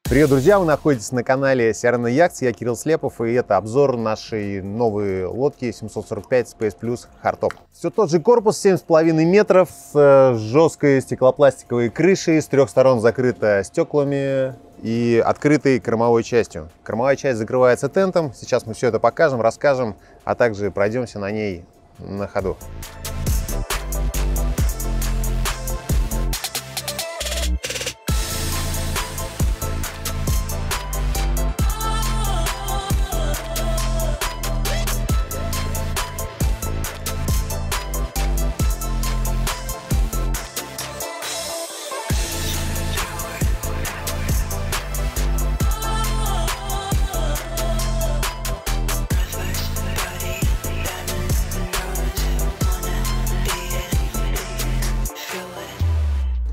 Привет, друзья! Вы находитесь на канале Сиарена Яхтс. Я Кирилл Слепов, и это обзор нашей новой лодки 745 Space Plus Hardtop. Все тот же корпус, 7,5 метров, с жесткой стеклопластиковой крышей, с трех сторон закрыта стеклами и открытой кормовой частью. Кормовая часть закрывается тентом. Сейчас мы все это покажем, расскажем, а также пройдемся на ней на ходу.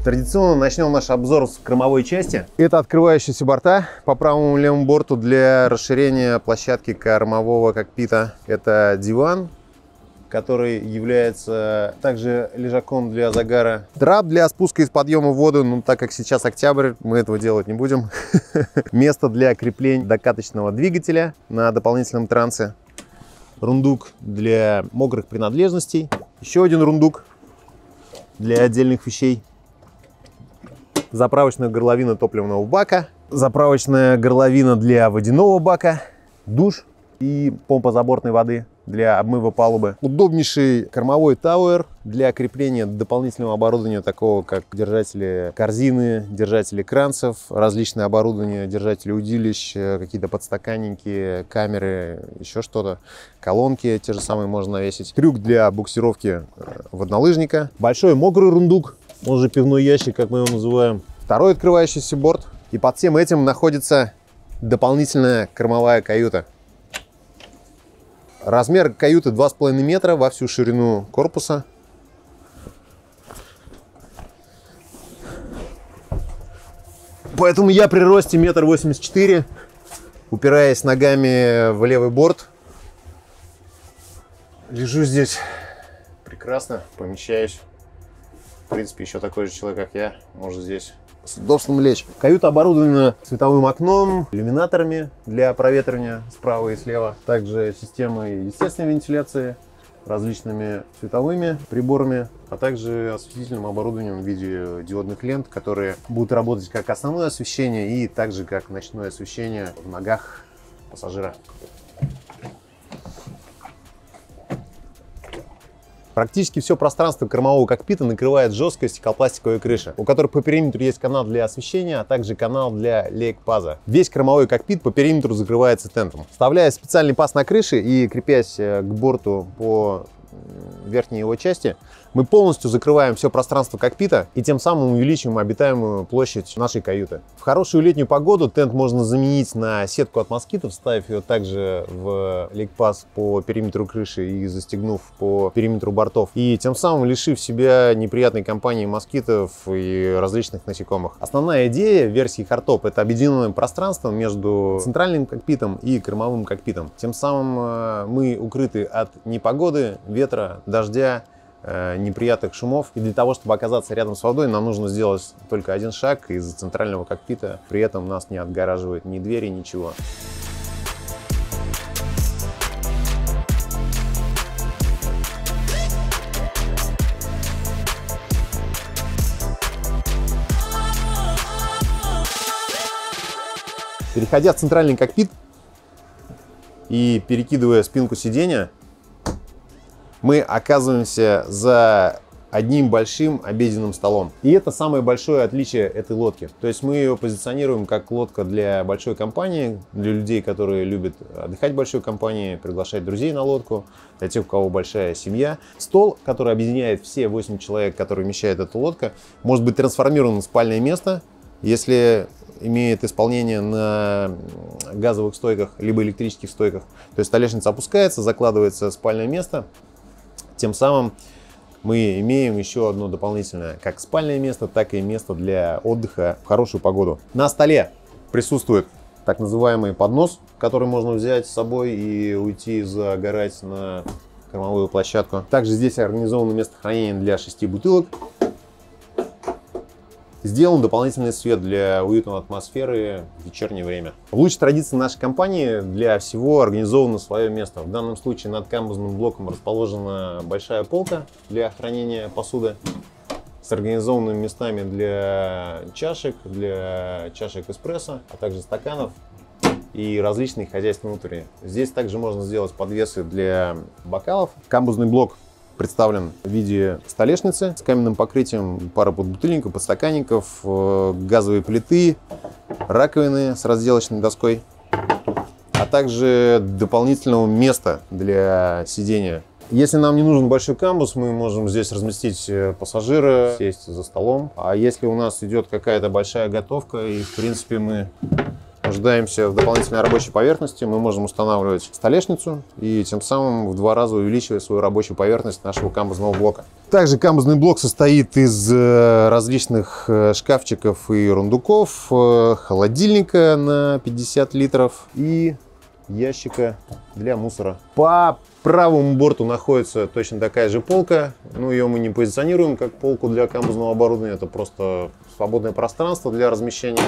Традиционно начнем наш обзор с кормовой части. Это открывающиеся борта по правому и левому борту для расширения площадки кормового кокпита. Это диван, который является также лежаком для загара. Трап для спуска и подъема в воду, но так как сейчас октябрь, мы этого делать не будем. Место для крепления докаточного двигателя на дополнительном трансе. Рундук для мокрых принадлежностей. Еще один рундук для отдельных вещей. Заправочная горловина топливного бака, заправочная горловина для водяного бака, душ и помпа забортной воды для обмыва палубы. Удобнейший кормовой тауэр для крепления дополнительного оборудования, такого как держатели корзины, держатели кранцев, различное оборудование, держатели удилищ, какие-то подстаканники, камеры, еще что-то, колонки те же самые можно навесить. Крюк для буксировки воднолыжника, большой мокрый рундук, он же пивной ящик, как мы его называем. Второй открывающийся борт. И под всем этим находится дополнительная кормовая каюта. Размер каюты 2,5 метра во всю ширину корпуса. Поэтому я при росте 1,84 м, упираясь ногами в левый борт, лежу здесь прекрасно, помещаюсь. В принципе, еще такой же человек, как я, может здесь с удобством лечь. Каюта оборудована световым окном, иллюминаторами для проветривания справа и слева. Также системой естественной вентиляции, различными световыми приборами, а также осветительным оборудованием в виде диодных лент, которые будут работать как основное освещение и также как ночное освещение в ногах пассажира. Практически все пространство кормового кокпита накрывает жесткая стеклопластиковая крыша, у которой по периметру есть канал для освещения, а также канал для лейк-паза. Весь кормовой кокпит по периметру закрывается тентом. Вставляя специальный паз на крыше и крепясь к борту по верхней его части, мы полностью закрываем все пространство кокпита и тем самым увеличиваем обитаемую площадь нашей каюты. В хорошую летнюю погоду тент можно заменить на сетку от москитов, вставив ее также в лейк-паз по периметру крыши и застегнув по периметру бортов, и тем самым лишив себя неприятной компании москитов и различных насекомых. Основная идея версии Hardtop — это объединенное пространство между центральным кокпитом и кормовым кокпитом. Тем самым мы укрыты от непогоды, ветра, дождя, неприятных шумов. И для того, чтобы оказаться рядом с водой, нам нужно сделать только один шаг из центрального кокпита. При этом нас не отгораживает ни двери, ничего. Переходя в центральный кокпит и перекидывая спинку сиденья, мы оказываемся за одним большим обеденным столом. И это самое большое отличие этой лодки. То есть мы ее позиционируем как лодка для большой компании, для людей, которые любят отдыхать в большой компании, приглашать друзей на лодку, для тех, у кого большая семья. Стол, который объединяет все 8 человек, которые вмещает эта лодка, может быть трансформирован в спальное место, если имеет исполнение на газовых стойках либо электрических стойках. То есть столешница опускается, закладывается спальное место. Тем самым мы имеем еще одно дополнительное, как спальное место, так и место для отдыха в хорошую погоду. На столе присутствует так называемый поднос, который можно взять с собой и уйти загорать на кормовую площадку. Также здесь организовано место хранения для 6 бутылок. Сделан дополнительный свет для уютной атмосферы в вечернее время. В лучшей традиции нашей компании для всего организовано свое место. В данном случае над камбузным блоком расположена большая полка для хранения посуды с организованными местами для чашек эспрессо, а также стаканов и различные хозяйственные утвари. Здесь также можно сделать подвесы для бокалов. Камбузный блок представлен в виде столешницы с каменным покрытием, пара подбутыльников, подстаканников, газовые плиты, раковины с разделочной доской, а также дополнительного места для сидения. Если нам не нужен большой камбуз, мы можем здесь разместить пассажира, сесть за столом. А если у нас идет какая-то большая готовка и, в принципе, мы нуждаемся в дополнительной рабочей поверхности, мы можем устанавливать столешницу и тем самым в 2 раза увеличивать свою рабочую поверхность нашего камбузного блока. Также камбузный блок состоит из различных шкафчиков и рундуков, холодильника на 50 литров и ящика для мусора. По правому борту находится точно такая же полка, но ее мы не позиционируем как полку для камбузного оборудования, это просто свободное пространство для размещения,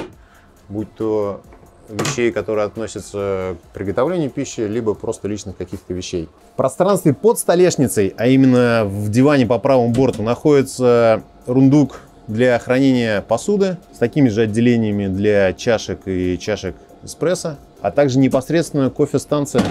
будь то вещей, которые относятся к приготовлению пищи, либо просто личных каких-то вещей. В пространстве под столешницей, а именно в диване по правому борту, находится рундук для хранения посуды с такими же отделениями для чашек и чашек эспрессо, а также непосредственно кофе-станция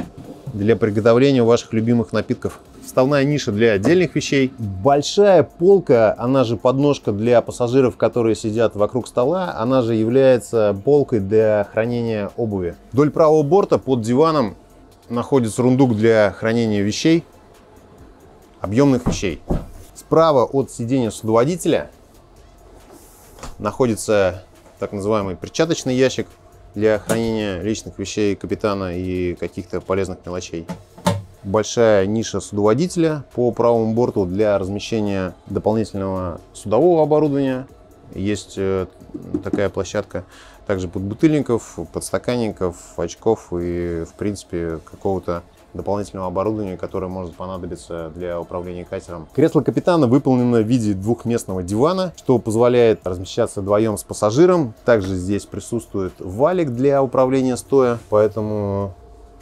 для приготовления ваших любимых напитков. Вставная ниша для отдельных вещей. Большая полка, она же подножка для пассажиров, которые сидят вокруг стола, она же является полкой для хранения обуви. Вдоль правого борта под диваном находится рундук для хранения вещей, объемных вещей. Справа от сидения судоводителя находится так называемый перчаточный ящик для хранения личных вещей капитана и каких-то полезных мелочей. Большая ниша судоводителя по правому борту для размещения дополнительного судового оборудования. Есть такая площадка. Также подбутыльников, подстаканников, очков и, в принципе, какого-то дополнительного оборудования, которое может понадобиться для управления катером. Кресло капитана выполнено в виде двухместного дивана, что позволяет размещаться вдвоем с пассажиром. Также здесь присутствует валик для управления стоя, поэтому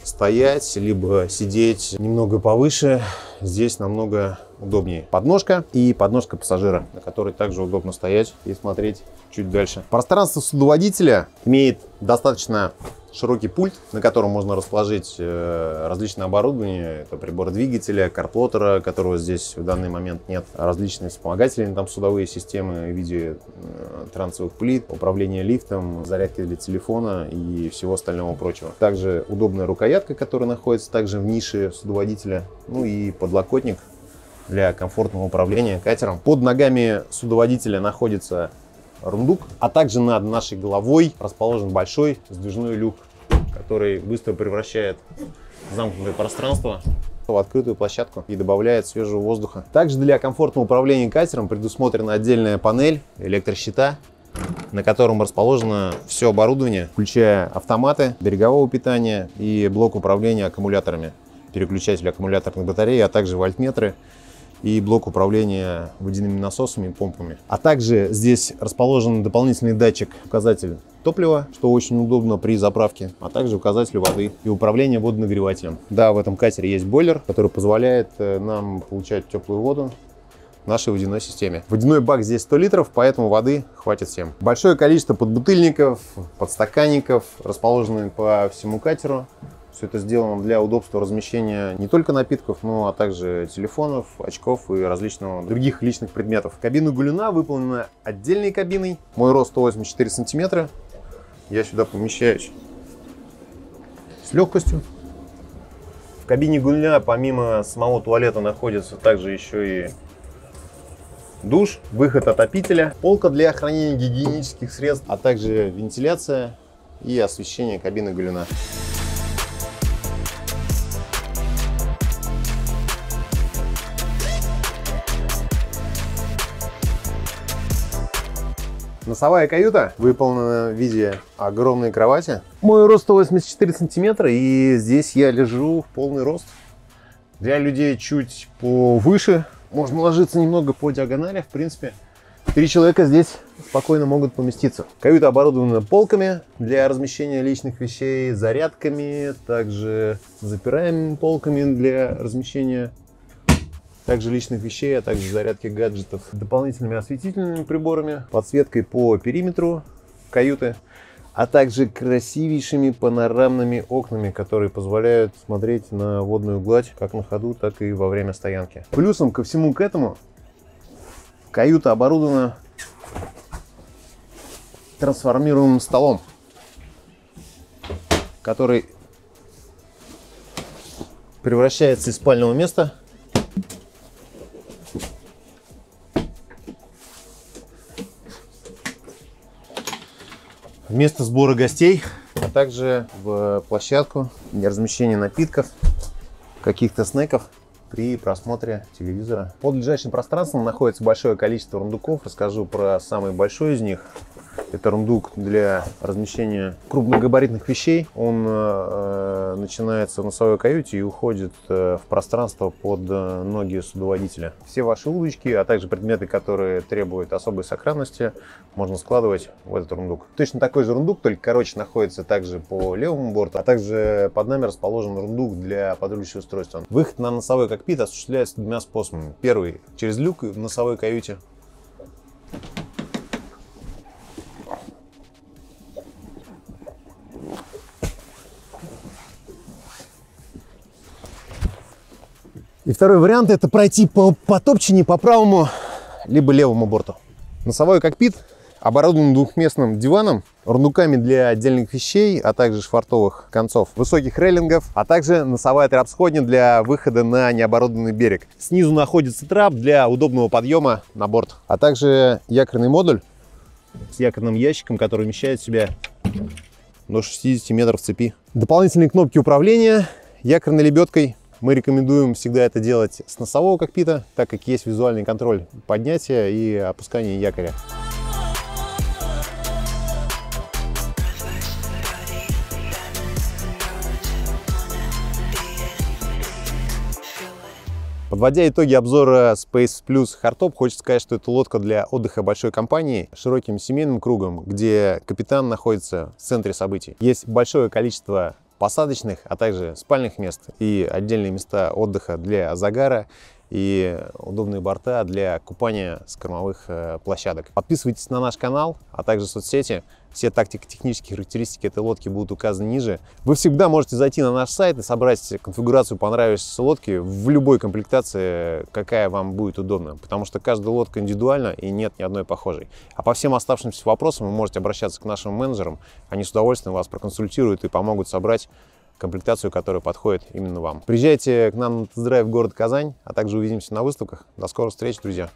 стоять либо сидеть немного повыше здесь намного удобнее. Подножка и подножка пассажира, на которой также удобно стоять и смотреть чуть дальше. Пространство судоводителя имеет достаточно широкий пульт, на котором можно расположить различное оборудование. Это прибор двигателя, карплотера, которого здесь в данный момент нет. Различные вспомогательные там судовые системы в виде трансовых плит, управление лифтом, зарядки для телефона и всего остального прочего. Также удобная рукоятка, которая находится также в нише судоводителя. Ну и подлокотник для комфортного управления катером. Под ногами судоводителя находится рундук, а также над нашей головой расположен большой сдвижной люк, который быстро превращает замкнутое пространство в открытую площадку и добавляет свежего воздуха. Также для комфортного управления катером предусмотрена отдельная панель электрощита, на котором расположено все оборудование, включая автоматы берегового питания и блок управления аккумуляторами, переключатель аккумуляторных батарей, а также вольтметры и блок управления водяными насосами и помпами. А также здесь расположен дополнительный датчик, указатель топлива, что очень удобно при заправке, а также указатель воды и управление водонагревателем. Да, в этом катере есть бойлер, который позволяет нам получать теплую воду в нашей водяной системе. Водяной бак здесь 100 литров, поэтому воды хватит всем. Большое количество подбутыльников, подстаканников расположены по всему катеру. Все это сделано для удобства размещения не только напитков, но а также телефонов, очков и различных других личных предметов. Кабина Гулюна выполнена отдельной кабиной. Мой рост 184 сантиметра. Я сюда помещаюсь с легкостью. В кабине Гулюна помимо самого туалета находится также еще и душ, выход отопителя, полка для хранения гигиенических средств, а также вентиляция и освещение кабины Гулюна. Носовая каюта выполнена в виде огромной кровати. Мой рост 184 сантиметра, и здесь я лежу в полный рост. Для людей чуть повыше можно ложиться немного по диагонали. В принципе, 3 человека здесь спокойно могут поместиться. Каюта оборудована полками для размещения личных вещей, зарядками, также запираемыми полками для размещения также личных вещей, а также зарядки гаджетов, дополнительными осветительными приборами, подсветкой по периметру каюты, а также красивейшими панорамными окнами, которые позволяют смотреть на водную гладь как на ходу, так и во время стоянки. Плюсом ко всему к этому каюта оборудована трансформируемым столом, который превращается из спального места в место сбора гостей, а также в площадку для размещения напитков, каких-то снеков при просмотре телевизора. Под лежащим пространством находится большое количество рундуков. Расскажу про самый большой из них. Это рундук для размещения крупногабаритных вещей. Он начинается в носовой каюте и уходит в пространство под ноги судоводителя. Все ваши удочки, а также предметы, которые требуют особой сохранности, можно складывать в этот рундук. Точно такой же рундук, только короче, находится также по левому борту, а также под нами расположен рундук для подрулищего устройства. Выход на носовой кокпит осуществляется двумя способами. Первый — через люк в носовой каюте. И второй вариант — это пройти по топчине по правому либо левому борту. Носовой кокпит оборудован двухместным диваном, рундуками для отдельных вещей, а также швартовых концов, высоких рейлингов, а также носовая трап-сходня для выхода на необорудованный берег. Снизу находится трап для удобного подъема на борт, а также якорный модуль с якорным ящиком, который вмещает в себя до 60 метров цепи. Дополнительные кнопки управления якорной лебедкой. Мы рекомендуем всегда это делать с носового кокпита, так как есть визуальный контроль поднятия и опускания якоря. Подводя итоги обзора Space Plus Hardtop, хочется сказать, что это лодка для отдыха большой компании с широким семейным кругом, где капитан находится в центре событий. Есть большое количество посадочных, а также спальных мест и отдельные места отдыха для загара и удобные борта для купания с кормовых площадок. Подписывайтесь на наш канал, а также соцсети. Все тактико-технические характеристики этой лодки будут указаны ниже. Вы всегда можете зайти на наш сайт и собрать конфигурацию понравившейся лодки в любой комплектации, какая вам будет удобна, потому что каждая лодка индивидуальна и нет ни одной похожей. А по всем оставшимся вопросам вы можете обращаться к нашим менеджерам, они с удовольствием вас проконсультируют и помогут собрать комплектацию, которая подходит именно вам. Приезжайте к нам на тест-драйв в город Казань, а также увидимся на выставках. До скорых встреч, друзья!